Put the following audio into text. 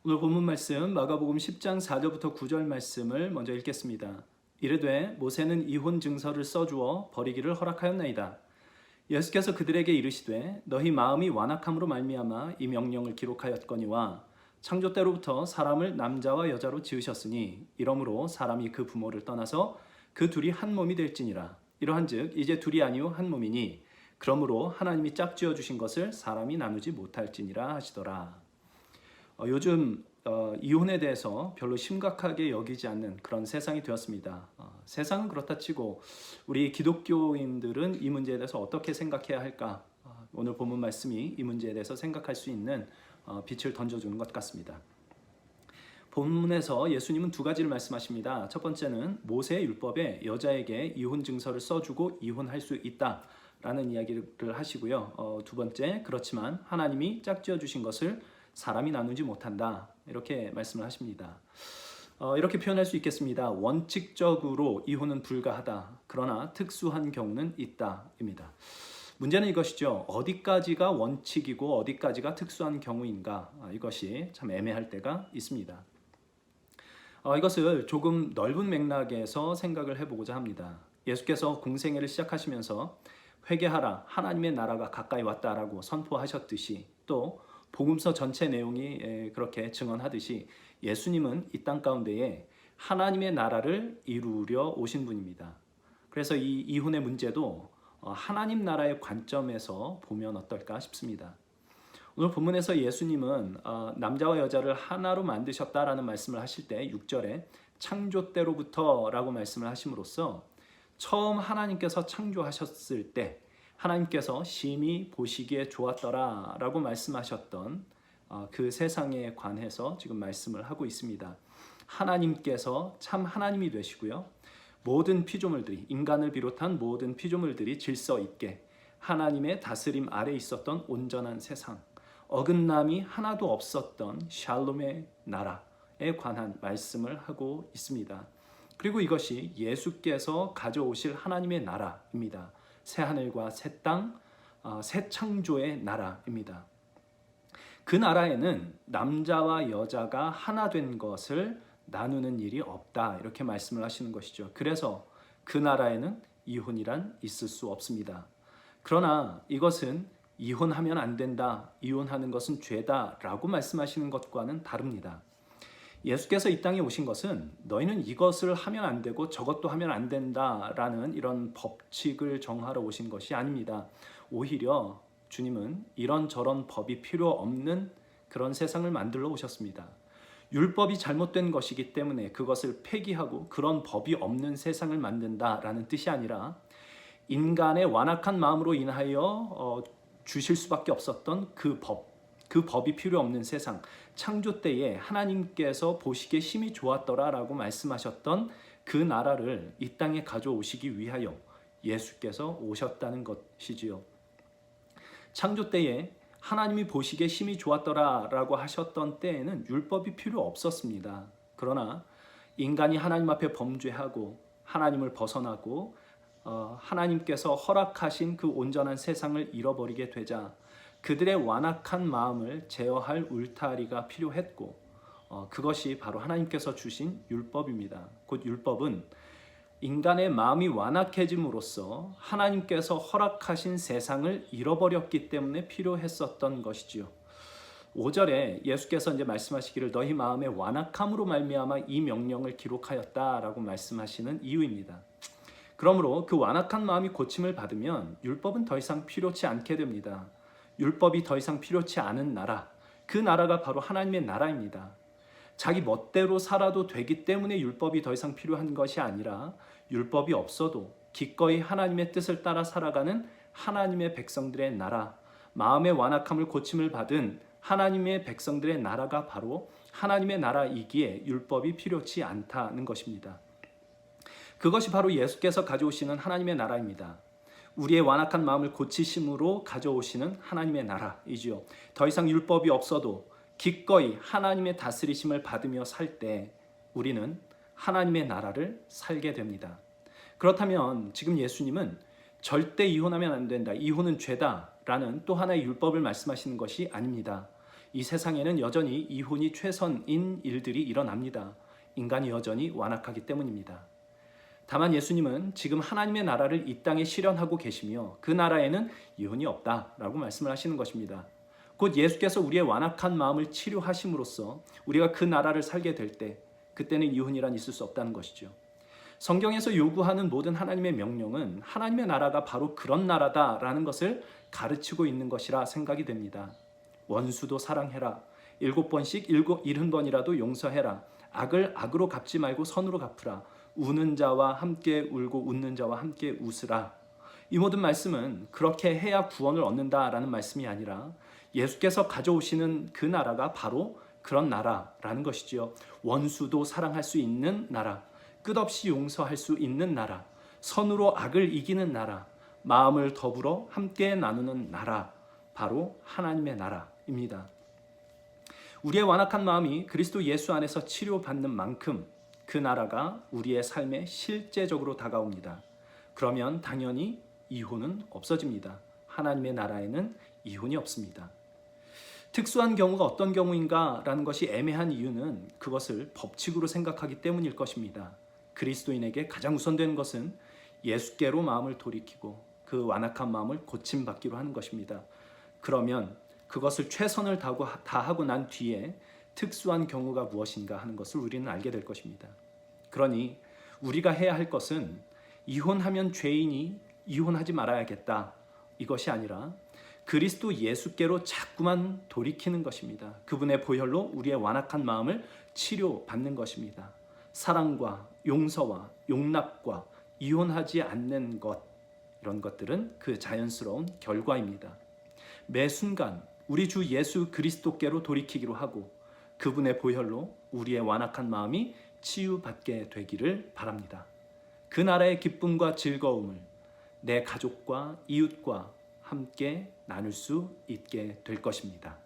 오늘 본문 말씀 마가복음 10장 4절부터 9절 말씀을 먼저 읽겠습니다. 이르되 모세는 이혼 증서를 써주어 버리기를 허락하였나이다. 예수께서 그들에게 이르시되 너희 마음이 완악함으로 말미암아 이 명령을 기록하였거니와 창조 때로부터 사람을 남자와 여자로 지으셨으니 이러므로 사람이 그 부모를 떠나서 그 둘이 한 몸이 될지니라. 이러한즉 이제 둘이 아니요 한 몸이니 그러므로 하나님이 짝지어 주신 것을 사람이 나누지 못할지니라 하시더라. 요즘 이혼에 대해서 별로 심각하게 여기지 않는 그런 세상이 되었습니다. 세상은 그렇다 치고 우리 기독교인들은 이 문제에 대해서 어떻게 생각해야 할까? 오늘 본문 말씀이 이 문제에 대해서 생각할 수 있는 빛을 던져주는 것 같습니다. 본문에서 예수님은 두 가지를 말씀하십니다. 첫 번째는 모세의 율법에 여자에게 이혼 증서를 써주고 이혼할 수 있다라는 이야기를 하시고요. 두 번째, 그렇지만 하나님이 짝지어 주신 것을 사람이 나누지 못한다, 이렇게 말씀을 하십니다. 이렇게 표현할 수 있겠습니다. 원칙적으로 이혼은 불가하다. 그러나 특수한 경우는 있다입니다. 문제는 이것이죠. 어디까지가 원칙이고 어디까지가 특수한 경우인가? 이것이 참 애매할 때가 있습니다. 이것을 조금 넓은 맥락에서 생각을 해보고자 합니다. 예수께서 공생애를 시작하시면서 회개하라, 하나님의 나라가 가까이 왔다라고 선포하셨듯이, 또 복음서 전체 내용이 그렇게 증언하듯이 예수님은 이 땅 가운데에 하나님의 나라를 이루려 오신 분입니다. 그래서 이 이혼의 문제도 하나님 나라의 관점에서 보면 어떨까 싶습니다. 오늘 본문에서 예수님은 남자와 여자를 하나로 만드셨다라는 말씀을 하실 때 6절에 창조 때로부터 라고 말씀을 하심으로써 처음 하나님께서 창조하셨을 때 하나님께서 심히 보시기에 좋았더라 라고 말씀하셨던 그 세상에 관해서 지금 말씀을 하고 있습니다. 하나님께서 참 하나님이 되시고요, 모든 피조물들이, 인간을 비롯한 모든 피조물들이 질서 있게 하나님의 다스림 아래 있었던 온전한 세상, 어긋남이 하나도 없었던 샬롬의 나라에 관한 말씀을 하고 있습니다. 그리고 이것이 예수께서 가져오실 하나님의 나라입니다. 새 하늘과 새 땅, 새 창조의 나라입니다. 그 나라에는 남자와 여자가 하나 된 것을 나누는 일이 없다, 이렇게 말씀을 하시는 것이죠. 그래서 그 나라에는 이혼이란 있을 수 없습니다. 그러나 이것은 이혼하면 안 된다, 이혼하는 것은 죄다 라고 말씀하시는 것과는 다릅니다. 예수께서 이 땅에 오신 것은 너희는 이것을 하면 안 되고 저것도 하면 안 된다라는 이런 법칙을 정하러 오신 것이 아닙니다. 오히려 주님은 이런저런 법이 필요 없는 그런 세상을 만들러 오셨습니다. 율법이 잘못된 것이기 때문에 그것을 폐기하고 그런 법이 없는 세상을 만든다라는 뜻이 아니라 인간의 완악한 마음으로 인하여 주실 수밖에 없었던 그 법이 필요 없는 세상, 창조 때에 하나님께서 보시기에 심히 좋았더라라고 말씀하셨던 그 나라를 이 땅에 가져오시기 위하여 예수께서 오셨다는 것이지요. 창조 때에 하나님이 보시기에 심히 좋았더라라고 하셨던 때에는 율법이 필요 없었습니다. 그러나 인간이 하나님 앞에 범죄하고 하나님을 벗어나고 하나님께서 허락하신 그 온전한 세상을 잃어버리게 되자 그들의 완악한 마음을 제어할 울타리가 필요했고, 그것이 바로 하나님께서 주신 율법입니다. 곧 율법은 인간의 마음이 완악해짐으로써 하나님께서 허락하신 세상을 잃어버렸기 때문에 필요했었던 것이지요. 5절에 예수께서 이제 말씀하시기를 너희 마음의 완악함으로 말미암아 이 명령을 기록하였다라고 말씀하시는 이유입니다. 그러므로 그 완악한 마음이 고침을 받으면 율법은 더 이상 필요치 않게 됩니다. 율법이 더 이상 필요치 않은 나라, 그 나라가 바로 하나님의 나라입니다. 자기 멋대로 살아도 되기 때문에 율법이 더 이상 필요한 것이 아니라 율법이 없어도 기꺼이 하나님의 뜻을 따라 살아가는 하나님의 백성들의 나라, 마음의 완악함을 고침을 받은 하나님의 백성들의 나라가 바로 하나님의 나라이기에 율법이 필요치 않다는 것입니다. 그것이 바로 예수께서 가져오시는 하나님의 나라입니다. 우리의 완악한 마음을 고치심으로 가져오시는 하나님의 나라이지요. 더 이상 율법이 없어도 기꺼이 하나님의 다스리심을 받으며 살 때 우리는 하나님의 나라를 살게 됩니다. 그렇다면 지금 예수님은 절대 이혼하면 안 된다, 이혼은 죄다 라는 또 하나의 율법을 말씀하시는 것이 아닙니다. 이 세상에는 여전히 이혼이 최선인 일들이 일어납니다. 인간이 여전히 완악하기 때문입니다. 다만 예수님은 지금 하나님의 나라를 이 땅에 실현하고 계시며 그 나라에는 이혼이 없다라고 말씀을 하시는 것입니다. 곧 예수께서 우리의 완악한 마음을 치료하심으로써 우리가 그 나라를 살게 될 때 그때는 이혼이란 있을 수 없다는 것이죠. 성경에서 요구하는 모든 하나님의 명령은 하나님의 나라가 바로 그런 나라다라는 것을 가르치고 있는 것이라 생각이 됩니다. 원수도 사랑해라. 7번씩 70번이라도 용서해라. 악을 악으로 갚지 말고 선으로 갚으라. 우는 자와 함께 울고 웃는 자와 함께 웃으라. 이 모든 말씀은 그렇게 해야 구원을 얻는다라는 말씀이 아니라 예수께서 가져오시는 그 나라가 바로 그런 나라라는 것이지요. 원수도 사랑할 수 있는 나라, 끝없이 용서할 수 있는 나라, 선으로 악을 이기는 나라, 마음을 더불어 함께 나누는 나라, 바로 하나님의 나라입니다. 우리의 완악한 마음이 그리스도 예수 안에서 치료받는 만큼 그 나라가 우리의 삶에 실제적으로 다가옵니다. 그러면 당연히 이혼은 없어집니다. 하나님의 나라에는 이혼이 없습니다. 특수한 경우가 어떤 경우인가라는 것이 애매한 이유는 그것을 법칙으로 생각하기 때문일 것입니다. 그리스도인에게 가장 우선되는 것은 예수께로 마음을 돌이키고 그 완악한 마음을 고침받기로 하는 것입니다. 그러면 그것을 최선을 다하고 난 뒤에 특수한 경우가 무엇인가 하는 것을 우리는 알게 될 것입니다. 그러니 우리가 해야 할 것은 이혼하면 죄인이 이혼하지 말아야겠다 이것이 아니라 그리스도 예수께로 자꾸만 돌이키는 것입니다. 그분의 보혈로 우리의 완악한 마음을 치료받는 것입니다. 사랑과 용서와 용납과 이혼하지 않는 것, 이런 것들은 그 자연스러운 결과입니다. 매 순간 우리 주 예수 그리스도께로 돌이키기로 하고 그분의 보혈로 우리의 완악한 마음이 치유받게 되기를 바랍니다. 그 나라의 기쁨과 즐거움을 내 가족과 이웃과 함께 나눌 수 있게 될 것입니다.